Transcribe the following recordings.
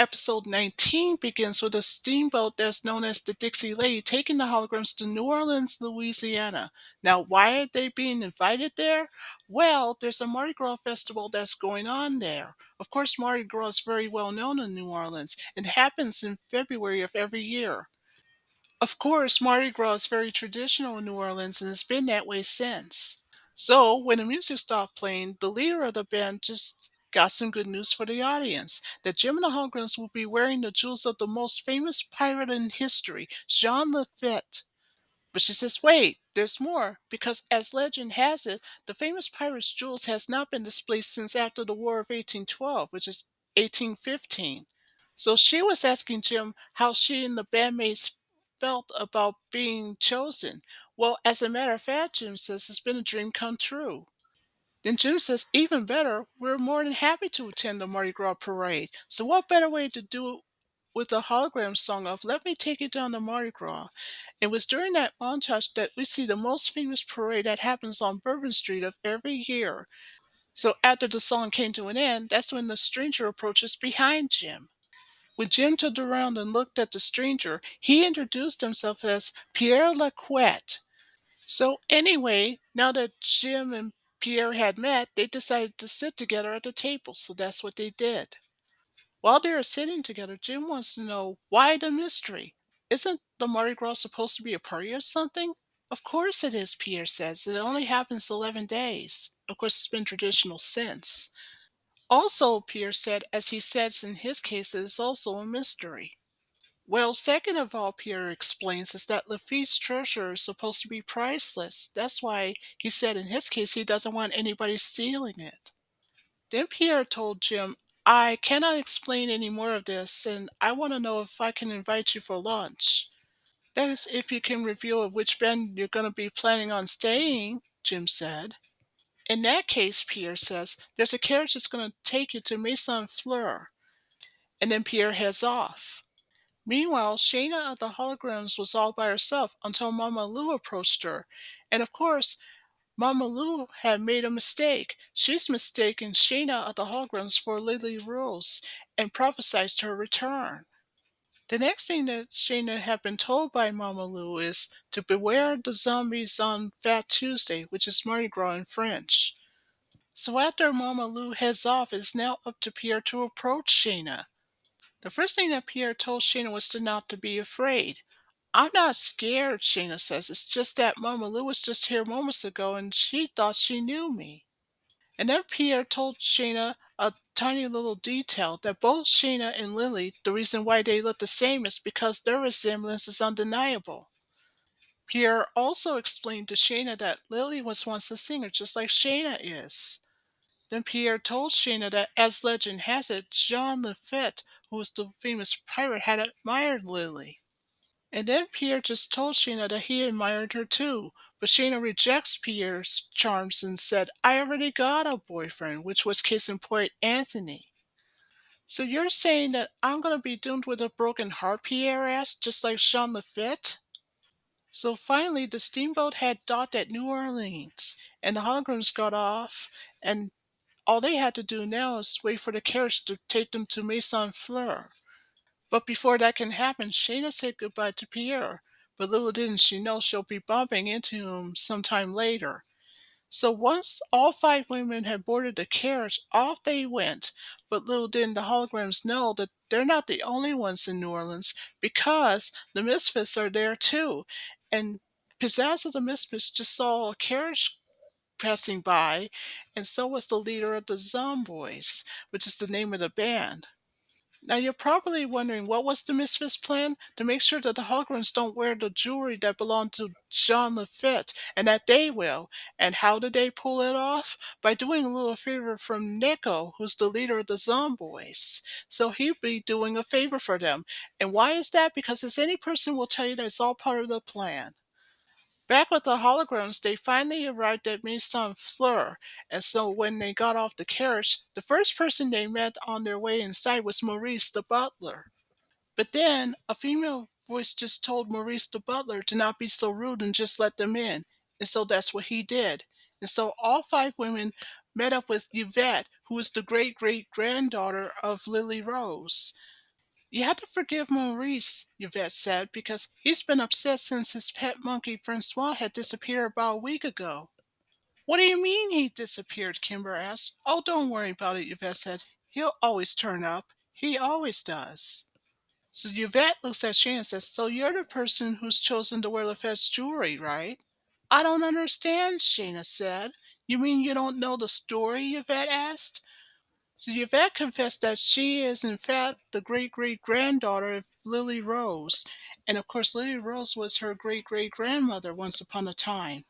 Episode 19 begins with a steamboat that's known as the Dixie Lady taking the holograms to New Orleans, Louisiana. Now, why are they being invited there? Well, there's a Mardi Gras festival that's going on there. Of course, Mardi Gras is very well known in New Orleans and happens in February of every year. Of course, Mardi Gras is very traditional in New Orleans and has been that way since. So, when the music stopped playing, the leader of the band just got some good news for the audience that Jim and the Holograms will be wearing the jewels of the most famous pirate in history, Jean Lafitte. But she says, wait, there's more, because as legend has it, the famous pirate's jewels has not been displayed since after the War of 1812, which is 1815. So she was asking Jim how she and the bandmates felt about being chosen. Well, as a matter of fact, Jim says it's been a dream come true. Then Jim says, even better, we're more than happy to attend the Mardi Gras parade. So what better way to do it with the hologram song of Let Me Take You Down to Mardi Gras? It was during that montage that we see the most famous parade that happens on Bourbon Street of every year. So after the song came to an end, that's when the stranger approaches behind Jim. When Jim turned around and looked at the stranger, he introduced himself as Pierre Laquette. So anyway, now that Jim and Pierre had met, they decided to sit together at the table, so that's what they did. While they were sitting together, Jim wants to know why the mystery. Isn't the Mardi Gras supposed to be a party or something? Of course it is, Pierre says. It only happens 11 days. Of course, it's been traditional since. Also, Pierre said, as he says in his case, it is also a mystery. Well, second of all, Pierre explains, is that Lafitte's treasure is supposed to be priceless. That's why he said in his case he doesn't want anybody stealing it. Then Pierre told Jim, I cannot explain any more of this, and I want to know if I can invite you for lunch. That is, if you can reveal at which bend you're going to be planning on staying, Jim said. In that case, Pierre says, there's a carriage that's going to take you to Maison Fleur. And then Pierre heads off. Meanwhile, Shayna of the holograms was all by herself until Mama Lou approached her. And of course, Mama Lou had made a mistake. She's mistaken Shayna of the holograms for Lily Rose and prophesied her return. The next thing that Shayna had been told by Mama Lou is to beware the zombies on Fat Tuesday, which is Mardi Gras in French. So after Mama Lou heads off, it's now up to Pierre to approach Shayna. The first thing that Pierre told Shayna was to not to be afraid. I'm not scared, Shayna says. It's just that Mama Lou was just here moments ago and she thought she knew me. And then Pierre told Shayna a tiny little detail that both Shayna and Lily, the reason why they look the same is because their resemblance is undeniable. Pierre also explained to Shayna that Lily was once a singer just like Shayna is. Then Pierre told Shayna that, as legend has it, Jean Lafitte, who was the famous pirate, had admired Lily. And then Pierre just told Shayna that he admired her too, but Shayna rejects Pierre's charms and said, I already got a boyfriend, which was case in point Anthony. So you're saying that I'm going to be doomed with a broken heart, Pierre asked, just like Jean Lafitte? So finally, the steamboat had docked at New Orleans, and the holograms got off, and all they had to do now is wait for the carriage to take them to Maison Fleur. But before that can happen, Shayna said goodbye to Pierre. But little didn't she know she'll be bumping into him sometime later. So once all five women had boarded the carriage, off they went. But little didn't the holograms know that they're not the only ones in New Orleans, because the Misfits are there too. And Pizzazz of the Misfits just saw a carriage passing by, and so was the leader of the Zomboys, which is the name of the band. Now you're probably wondering, what was the Misfits' plan? To make sure that the holograms don't wear the jewelry that belonged to Jean Lafitte, and that they will. And how did they pull it off? By doing a little favor from Nico, who's the leader of the Zomboys. So he'd be doing a favor for them. And why is that? Because as any person will tell you, that it's all part of the plan. Back with the holograms, they finally arrived at Maison Fleur, and so when they got off the carriage, the first person they met on their way inside was Maurice the butler. But then a female voice just told Maurice the butler to not be so rude and just let them in, and so that's what he did. And so all five women met up with Yvette, who is the great great granddaughter of Lily Rose. You had to forgive Maurice, Yvette said, because he's been upset since his pet monkey Francois had disappeared about a week ago. What do you mean he disappeared? Kimber asked. Oh, don't worry about it, Yvette said. He'll always turn up. He always does. So Yvette looks at Shane and says, so you're the person who's chosen to wear Lafitte's jewelry, right? I don't understand, Shayna said. You mean you don't know the story? Yvette asked. So Yvette confessed that she is in fact the great great granddaughter of Lily Rose. And of course Lily Rose was her great great grandmother once upon a time.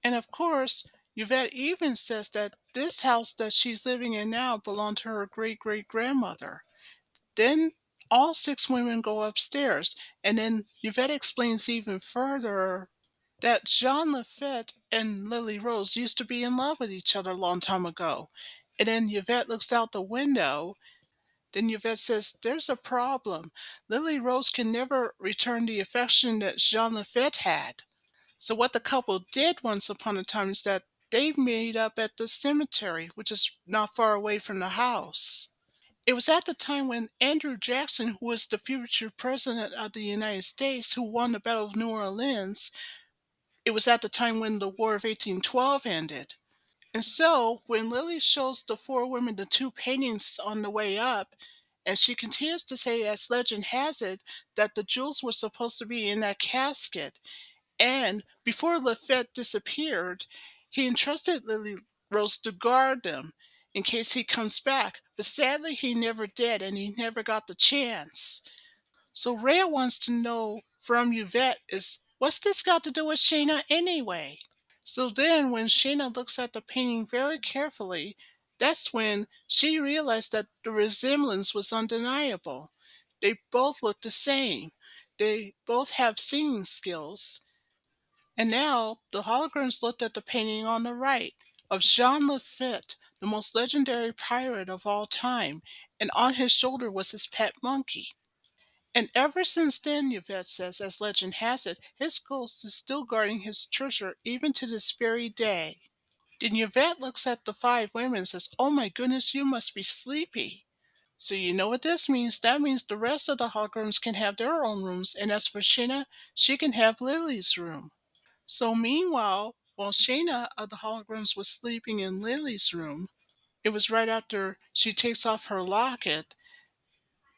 And of course, Yvette even says that this house that she's living in now belonged to her great great grandmother. Then all six women go upstairs, and then Yvette explains even further that Jean Lafitte and Lily Rose used to be in love with each other a long time ago. And then Yvette looks out the window. Then Yvette says, there's a problem. Lily Rose can never return the affection that Jean Lafitte had. So what the couple did once upon a time is that they made up at the cemetery, which is not far away from the house. It was at the time when Andrew Jackson, who was the future president of the United States, who won the Battle of New Orleans, it was at the time when the War of 1812 ended. And so, when Lily shows the four women the two paintings on the way up, and she continues to say, as legend has it, that the jewels were supposed to be in that casket, and before Lafitte disappeared, he entrusted Lily Rose to guard them in case he comes back. But sadly, he never did, and he never got the chance. So Rhea wants to know from Yvette is what's this got to do with Shayna anyway? So then, when Shayna looks at the painting very carefully, that's when she realized that the resemblance was undeniable. They both look the same. They both have singing skills. And now the holograms looked at the painting on the right of Jean Lafitte, the most legendary pirate of all time, and on his shoulder was his pet monkey. And ever since then, Yvette says, as legend has it, his ghost is still guarding his treasure even to this very day. Then Yvette looks at the five women and says, oh my goodness, you must be sleepy. So you know what this means? That means the rest of the holograms can have their own rooms, and as for Shayna, she can have Lily's room. So meanwhile, while Shayna of the holograms was sleeping in Lily's room, it was right after she takes off her locket.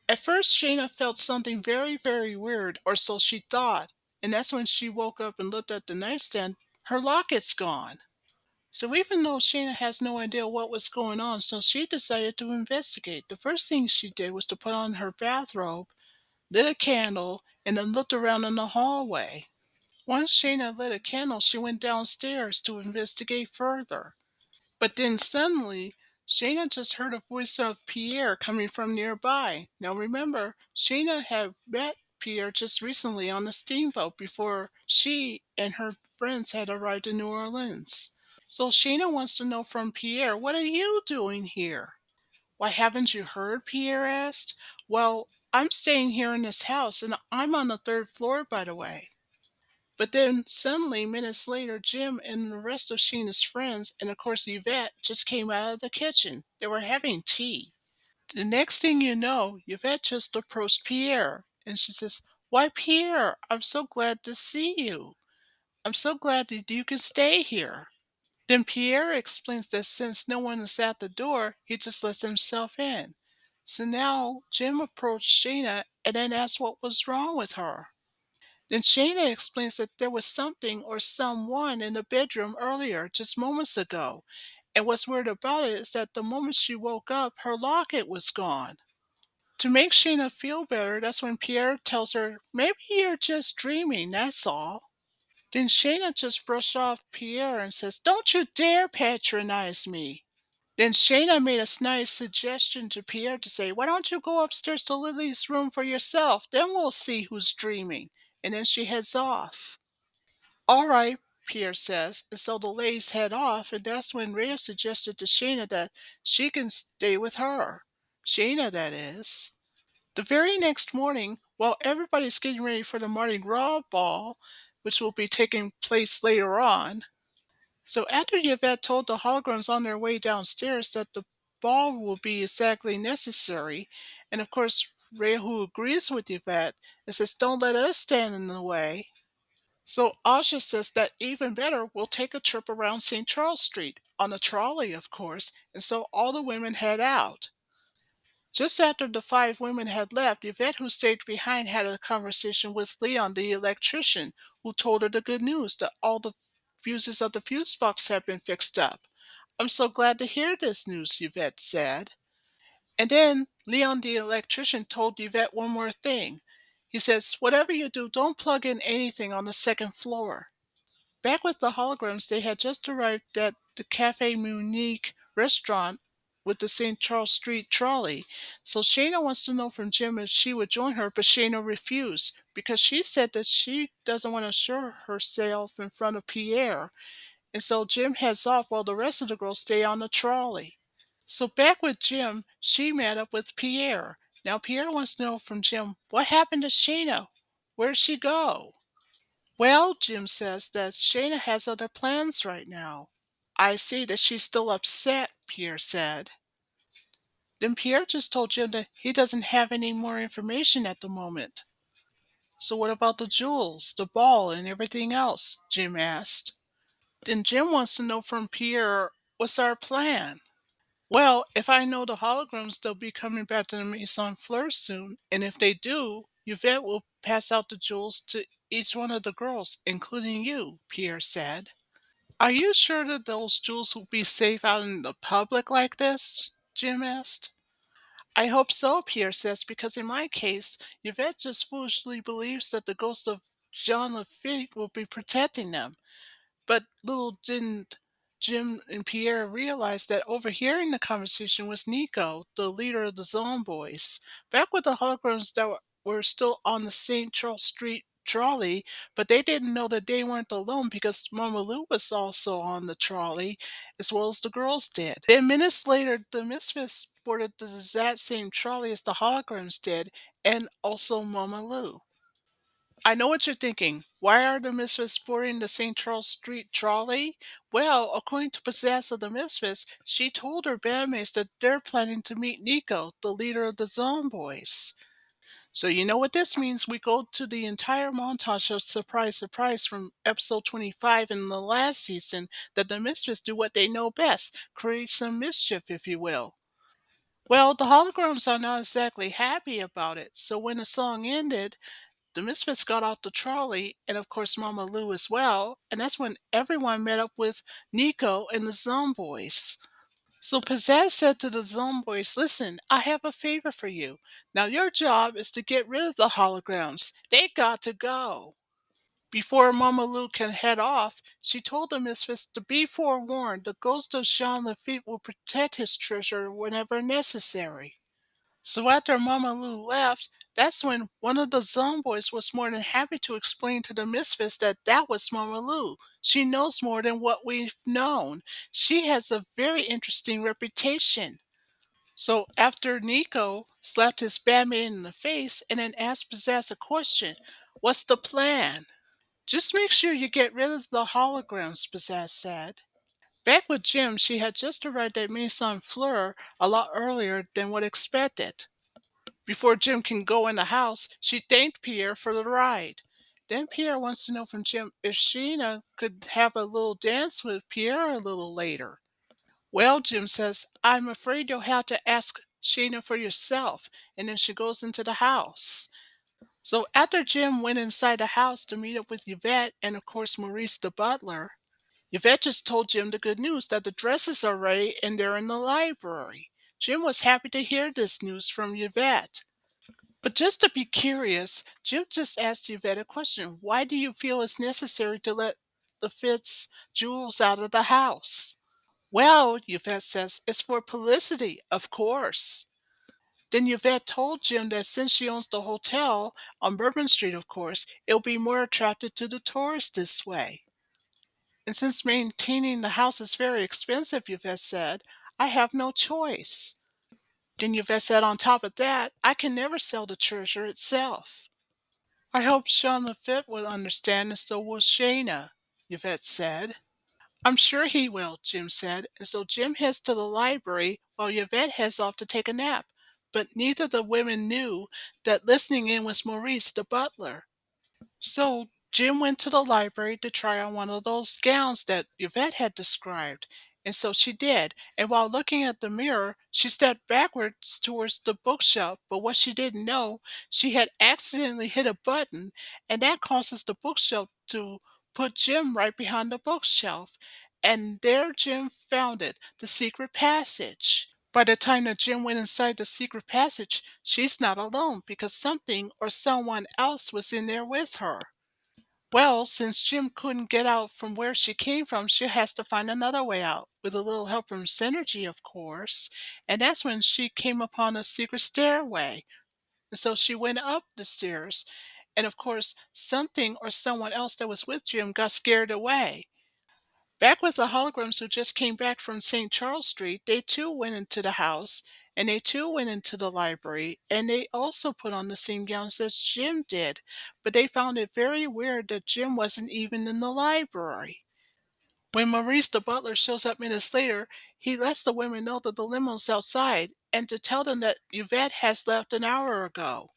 At first, Shayna felt something very, very weird, or so she thought, and that's when she woke up and looked at the nightstand. Her locket's gone. So even though Shayna has no idea what was going on, so she decided to investigate. The first thing she did was to put on her bathrobe, lit a candle, and then looked around in the hallway. Once Shayna lit a candle, she went downstairs to investigate further. But then suddenly, Shayna just heard a voice of Pierre coming from nearby. Now remember, Shayna had met Pierre just recently on the steamboat before she and her friends had arrived in New Orleans. So Shayna wants to know from Pierre, what are you doing here? Why, haven't you heard? Pierre asked. Well, I'm staying here in this house, and I'm on the third floor, by the way. But then suddenly, minutes later, Jim and the rest of Sheena's friends, and of course Yvette, just came out of the kitchen. They were having tea. The next thing you know, Yvette just approached Pierre, and she says, why, Pierre, I'm so glad to see you. I'm so glad that you can stay here. Then Pierre explains that since no one is at the door, he just lets himself in. So now Jim approached Sheena and then asked what was wrong with her. Then Shayna explains that there was something or someone in the bedroom earlier, just moments ago. And what's weird about it is that the moment she woke up, her locket was gone. To make Shayna feel better, that's when Pierre tells her, maybe you're just dreaming, that's all. Then Shayna just brushed off Pierre and says, don't you dare patronize me. Then Shayna made a nice suggestion to Pierre to say, why don't you go upstairs to Lily's room for yourself? Then we'll see who's dreaming. And then she heads off. All right, Pierre says, and so the ladies head off, and that's when Rhea suggested to Shayna that she can stay with her. Shayna, that is. The very next morning, while everybody's getting ready for the Mardi Gras ball, which will be taking place later on, so after Yvette told the holograms on their way downstairs that the ball will be exactly necessary, And of course, Ray, who agrees with Yvette, and says, "Don't let us stand in the way." So Asha says that even better, we'll take a trip around St. Charles Street, on a trolley, of course, and so all the women head out. Just after the five women had left, Yvette, who stayed behind, had a conversation with Leon, the electrician, who told her the good news that all the fuses of the fuse box had been fixed up. "I'm so glad to hear this news," Yvette said. And then Leon, the electrician, told Yvette one more thing. He says, "Whatever you do, don't plug in anything on the second floor." Back with the holograms, they had just arrived at the Cafe Munich restaurant with the St. Charles Street trolley. So Shayna wants to know from Jim if she would join her, but Shayna refused because she said that she doesn't want to show herself in front of Pierre. And so Jim heads off while the rest of the girls stay on the trolley. So back with Jim, she met up with Pierre. Now Pierre wants to know from Jim, what happened to Shayna? Where'd she go? Well, Jim says that Shayna has other plans right now. "I see that she's still upset," Pierre said. Then Pierre just told Jim that he doesn't have any more information at the moment. "So what about the jewels, the ball, and everything else?" Jim asked. Then Jim wants to know from Pierre, "What's our plan?" "Well, if I know the holograms, they'll be coming back to the Maison Fleur soon, and if they do, Yvette will pass out the jewels to each one of the girls, including you," Pierre said. "Are you sure that those jewels will be safe out in the public like this?" Jim asked. "I hope so," Pierre says, "because in my case, Yvette just foolishly believes that the ghost of Jean Lafitte will be protecting them." But little didn't Jim and Pierre realize that overhearing the conversation was Nico, the leader of the Zone Boys. Back with the holograms that were still on the St. Charles Street trolley, but they didn't know that they weren't alone because Mama Lou was also on the trolley, as well as the girls did. Then minutes later, the Misfits boarded the exact same trolley as the holograms did, and also Mama Lou. I know what you're thinking. Why are the Misfits boarding the St. Charles Street trolley? Well, according to Pizzazz of the Misfits, she told her bandmates that they're planning to meet Nico, the leader of the Zone Boys. So you know what this means. We go to the entire montage of Surprise Surprise from episode 25 in the last season that the Misfits do what they know best, create some mischief, if you will. Well, the holograms are not exactly happy about it, so when the song ended, the Misfits got off the trolley, and of course Mama Lou as well, and that's when everyone met up with Nico and the Zone Boys. So Pizzazz said to the Zone Boys, "Listen, I have a favor for you. Now your job is to get rid of the holograms. They got to go." Before Mama Lou can head off, she told the Misfits to be forewarned, the ghost of Jean Lafitte will protect his treasure whenever necessary. So after Mama Lou left, that's when one of the Zomboys was more than happy to explain to the Misfits that that was Mama Lou. She knows more than what we've known. She has a very interesting reputation. So after Nico slapped his bandmate in the face and then asked Pizzazz a question, "What's the plan?" "Just make sure you get rid of the holograms," Pizzazz said. Back with Jim, she had just arrived at Maison Fleur a lot earlier than what expected. Before Jim can go in the house, she thanked Pierre for the ride. Then Pierre wants to know from Jim if Sheena could have a little dance with Pierre a little later. "Well," Jim says, "I'm afraid you'll have to ask Sheena for yourself," and then she goes into the house. So after Jim went inside the house to meet up with Yvette and of course Maurice the butler, Yvette just told Jim the good news that the dresses are ready and they're in the library. Jim was happy to hear this news from Yvette. But just to be curious, Jim just asked Yvette a question. "Why do you feel it's necessary to let the Fitz jewels out of the house?" "Well," Yvette says, "it's for publicity, of course." Then Yvette told Jim that since she owns the hotel, on Bourbon Street, of course, it'll be more attractive to the tourists this way. "And since maintaining the house is very expensive," Yvette said, "I have no choice." Then Yvette said, "On top of that, I can never sell the treasure itself." "I hope Sean Lafitte will understand, and so will Shayna," Yvette said. "I'm sure he will," Jim said, and so Jim heads to the library while Yvette heads off to take a nap. but neither of the women knew that listening in was Maurice the butler. So Jim went to the library to try on one of those gowns that Yvette had described. And so she did. And while looking at the mirror, she stepped backwards towards the bookshelf. But what she didn't know, she had accidentally hit a button, and that causes the bookshelf to put Jim right behind the bookshelf. And there Jim found it, the secret passage. By the time that Jim went inside the secret passage, she's not alone because something or someone else was in there with her. Well, since Jim couldn't get out from where she came from, she has to find another way out, with a little help from Synergy, of course. And that's when she came upon a secret stairway. And so she went up the stairs. And of course, something or someone else that was with Jim got scared away. Back with the holograms who just came back from St. Charles Street, they too went into the house, and they too went into the library, and they also put on the same gowns as Jim did, but they found it very weird that Jim wasn't even in the library. When Maurice the butler shows up minutes later, he lets the women know that the limo's outside, and to tell them that Yvette has left an hour ago.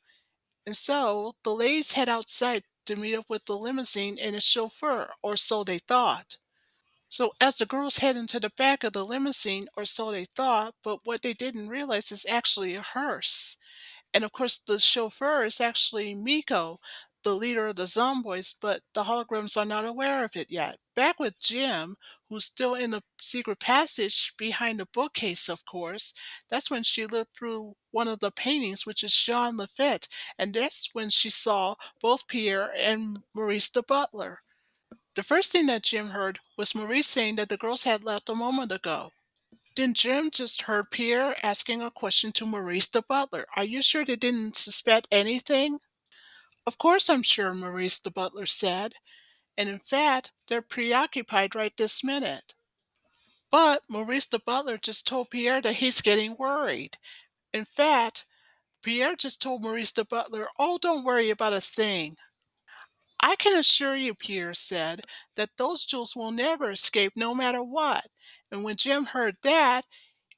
And so the ladies head outside to meet up with the limousine and its chauffeur, or so they thought. So as the girls head into the back of the limousine, or so they thought, but what they didn't realize is actually a hearse. And of course the chauffeur is actually Miko, the leader of the Zomboys, but the holograms are not aware of it yet. Back with Jim, who's still in the secret passage behind the bookcase, of course, that's when she looked through one of the paintings, which is Jean Lafitte, and that's when she saw both Pierre and Maurice the butler. The first thing that Jim heard was Maurice saying that the girls had left a moment ago. Then Jim just heard Pierre asking a question to Maurice the butler. Are you sure they didn't suspect anything? Of course I'm sure, Maurice the butler said. And in fact, they're preoccupied right this minute. But Maurice the butler just told Pierre that he's getting worried. In fact, Pierre just told Maurice the butler, oh, don't worry about a thing. I can assure you, Pierre said, that those jewels will never escape no matter what. And when Jim heard that,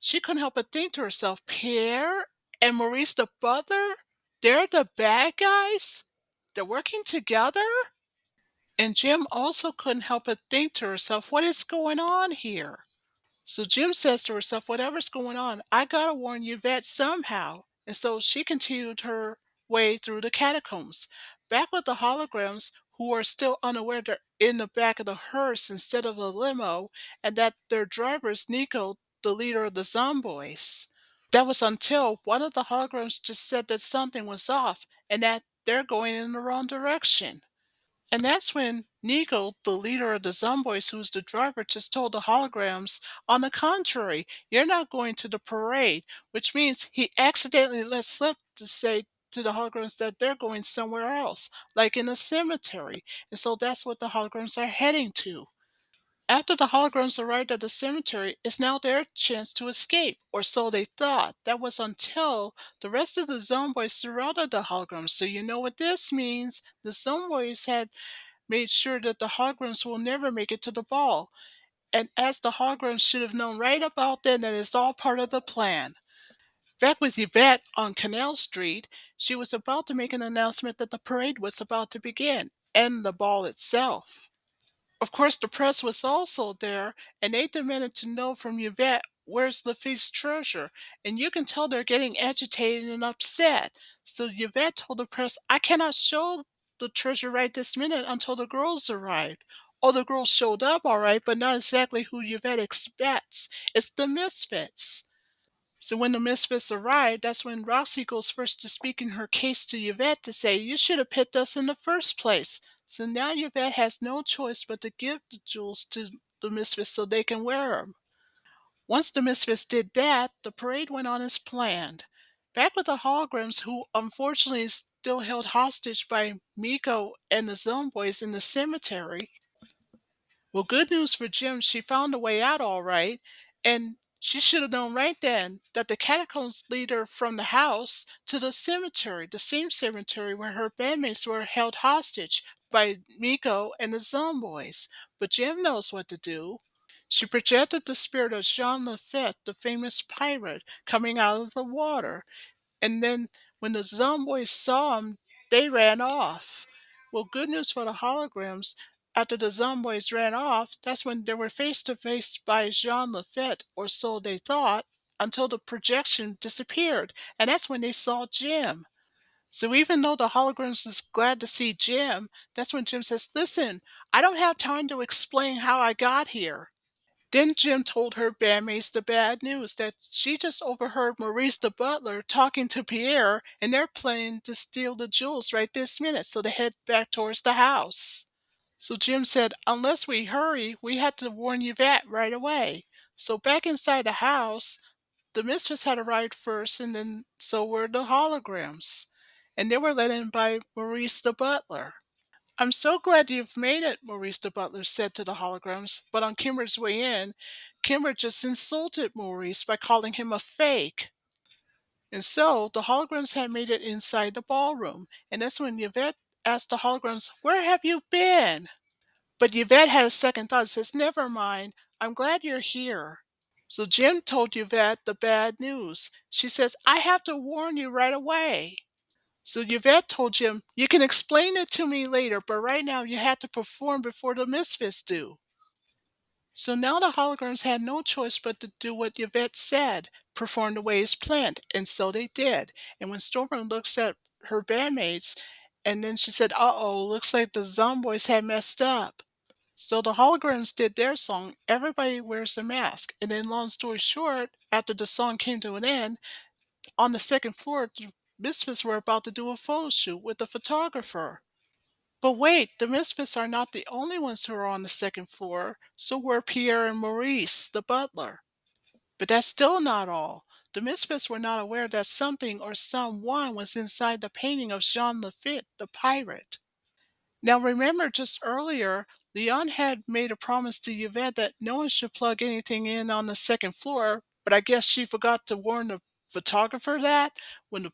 she couldn't help but think to herself, Pierre and Maurice the butler? They're the bad guys? They're working together? And Jim also couldn't help but think to herself, what is going on here? So Jim says to herself, whatever's going on, I gotta warn Yvette somehow. And so she continued her way through the catacombs, back with the holograms who are still unaware they're in the back of the hearse instead of the limo, and that their driver is Nico, the leader of the Zomboys. That was until one of the holograms just said that something was off and that they're going in the wrong direction. And that's when Nico, the leader of the Zomboys, who's the driver, just told the holograms, on the contrary, you're not going to the parade, which means he accidentally let slip to say to the holograms that they're going somewhere else, like in a cemetery. And so that's what the holograms are heading to. After the holograms arrived at the cemetery, it's now their chance to escape, or so they thought. That was until the rest of the Zomboys surrounded the holograms. So you know what this means. The Zomboys had made sure that the holograms will never make it to the ball. And as the holograms should have known right about then that it's all part of the plan. Back with Yvette on Canal Street, she was about to make an announcement that the parade was about to begin, and the ball itself. Of course, the press was also there, and they demanded to know from Yvette where's Lafitte's treasure, and you can tell they're getting agitated and upset. So Yvette told the press, I cannot show the treasure right this minute until the girls arrived. Oh, the girls showed up all right, but not exactly who Yvette expects. It's the Misfits. So when the Misfits arrived, that's when Roxy goes first to speak in her case to Yvette to say, you should have picked us in the first place. So now Yvette has no choice but to give the jewels to the Misfits so they can wear them. Once the Misfits did that, the parade went on as planned. Back with the holograms, who unfortunately is still held hostage by Miko and the Zomboys in the cemetery. Well, good news for Jim, she found a way out all right, and she should have known right then that the catacombs lead her from the house to the same cemetery where her bandmates were held hostage by Miko and the Zomboys. But Jim knows what to do. She projected the spirit of Jean Lafitte, the famous pirate, coming out of the water. And then when the zombies saw him, they ran off. Well, good news for the holograms. After the zombies ran off, that's when they were face to face by Jean Lafitte, or so they thought, until the projection disappeared. And that's when they saw Jim. So even though the holograms was glad to see Jim, that's when Jim says, "Listen, I don't have time to explain how I got here." Then Jim told her bandmates the bad news that she just overheard Maurice the butler talking to Pierre, and they're planning to steal the jewels right this minute, so they head back towards the house. So Jim said, "Unless we hurry, we had to warn Yvette right away." So back inside the house, the mistress had arrived first, and then so were the holograms. And they were led in by Maurice the butler. "I'm so glad you've made it," Maurice the butler said to the holograms, but on Kimber's way in, Kimber just insulted Maurice by calling him a fake. And so the holograms had made it inside the ballroom, and that's when Yvette asked the holograms, "Where have you been?" But Yvette had a second thought and says, "Never mind, I'm glad you're here." So Jim told Yvette the bad news. She says, "I have to warn you right away." So Yvette told Jim, "You can explain it to me later, but right now you have to perform before the misfits do." So now the holograms had no choice but to do what Yvette said, perform the way it's planned, and so they did. And when Stormer looks at her bandmates, and then she said, "Uh-oh, looks like the zomboys had messed up." So the holograms did their song, "Everybody Wears a Mask." And then, long story short, after the song came to an end, on the second floor, the Misfits were about to do a photo shoot with a photographer. But wait, the Misfits are not the only ones who are on the second floor, so were Pierre and Maurice, the butler. But that's still not all. The Misfits were not aware that something or someone was inside the painting of Jean Lafitte, the pirate. Now remember, just earlier, Leon had made a promise to Yvette that no one should plug anything in on the second floor, but I guess she forgot to warn the photographer that when the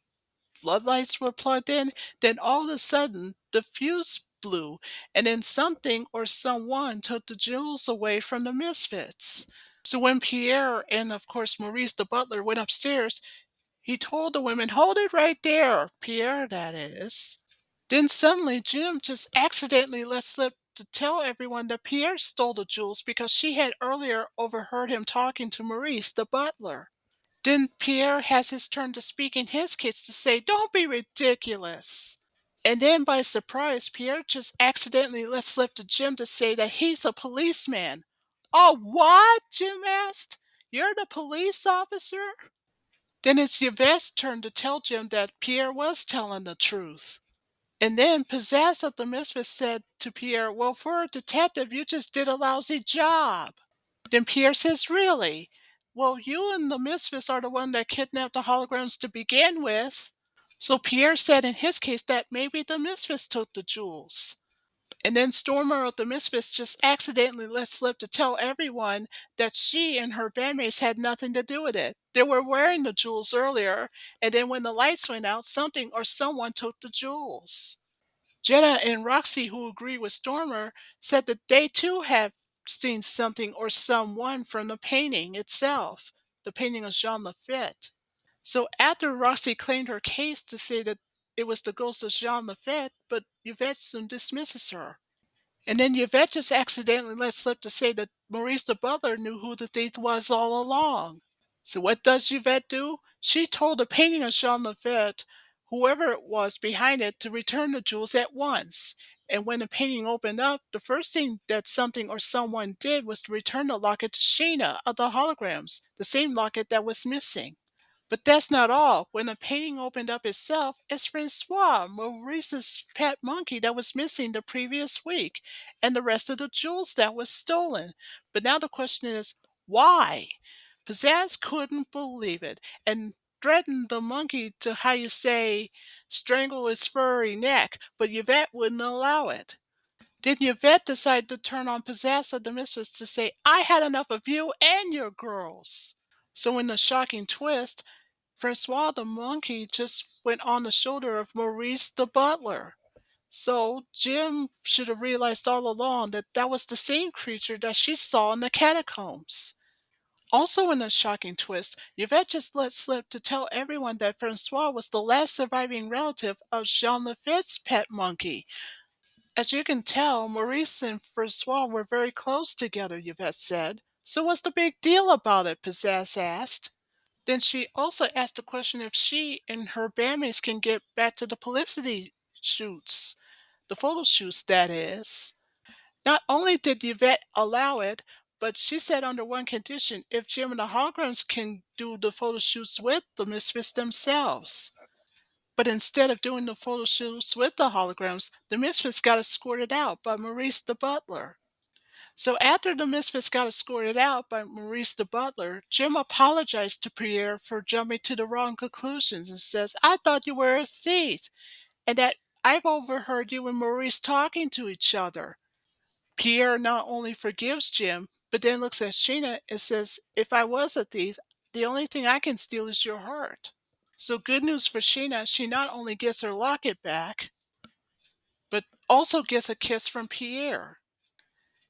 floodlights were plugged in, then all of a sudden the fuse blew, and then something or someone took the jewels away from the misfits. So when Pierre and of course Maurice the butler went upstairs, he told the women, "Hold it right there, Pierre, that is." Then suddenly Jim just accidentally let slip to tell everyone that Pierre stole the jewels because she had earlier overheard him talking to Maurice the butler. Then Pierre has his turn to speak in his case to say, "Don't be ridiculous." And then by surprise, Pierre just accidentally let slip to Jim to say that he's a policeman. "Oh, what?" Jim asked. "You're the police officer?" Then it's Yvette's turn to tell Jim that Pierre was telling the truth. And then Pizzazz of the Misfits said to Pierre, "Well, for a detective, you just did a lousy job." Then Pierre says, "Really? Well, you and the Misfits are the one that kidnapped the holograms to begin with." So Pierre said in his case that maybe the Misfits took the jewels. And then Stormer of the Misfits just accidentally let slip to tell everyone that she and her bandmates had nothing to do with it. They were wearing the jewels earlier, and then when the lights went out, something or someone took the jewels. Jenna and Roxy, who agree with Stormer, said that they too have seen something or someone from the painting itself, the painting of Jean Lafitte. So after Roxy claimed her case to say that it was the ghost of Jean Lafitte, but Yvette soon dismisses her. And then Yvette just accidentally let slip to say that Maurice the butler knew who the thief was all along. So what does Yvette do? She told the painting of Jean Lafitte, whoever it was behind it, to return the jewels at once. And when the painting opened up, the first thing that something or someone did was to return the locket to Sheena of the holograms, the same locket that was missing. But that's not all. When the painting opened up itself, it's Francois, Maurice's pet monkey that was missing the previous week, and the rest of the jewels that was stolen. But now the question is, why? Pizzazz couldn't believe it, and threatened the monkey to, how you say, strangle his furry neck, but Yvette wouldn't allow it. Then Yvette decided to turn on Pizzazz of the Mistress to say, "I had enough of you and your girls." So in the shocking twist, Francois the monkey just went on the shoulder of Maurice the butler. So Jim should have realized all along that that was the same creature that she saw in the catacombs. Also, in a shocking twist, Yvette just let slip to tell everyone that Francois was the last surviving relative of Jean Lafitte's pet monkey. As you can tell, Maurice and Francois were very close together, Yvette said. So what's the big deal about it? Pizzazz asked. Then she also asked the question if she and her bandmates can get back to the publicity shoots. The photo shoots, that is. Not only did Yvette allow it, but she said under one condition, if Jim and the holograms can do the photo shoots with the Misfits themselves. But instead of doing the photo shoots with the holograms, the Misfits got escorted out by Maurice the butler. So after the Misfits got escorted out by Maurice the butler, Jim apologized to Pierre for jumping to the wrong conclusions and says, I thought you were a thief, and that I've overheard you and Maurice talking to each other. Pierre not only forgives Jim, but then looks at Sheena and says, if I was a thief, the only thing I can steal is your heart. So good news for Sheena, she not only gets her locket back, but also gets a kiss from Pierre.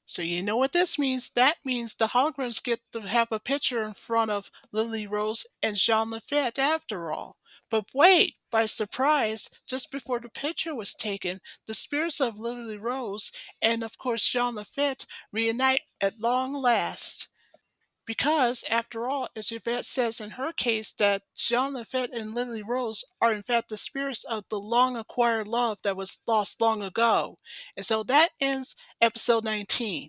So you know what this means? That means the holograms get to have a picture in front of Lily Rose and Jean Lafitte after all. But wait, by surprise, just before the picture was taken, the spirits of Lily Rose and of course Jean Lafitte reunite at long last. Because, after all, as Yvette says in her case, that Jean Lafitte and Lily Rose are in fact the spirits of the long acquired love that was lost long ago. And so that ends episode 19.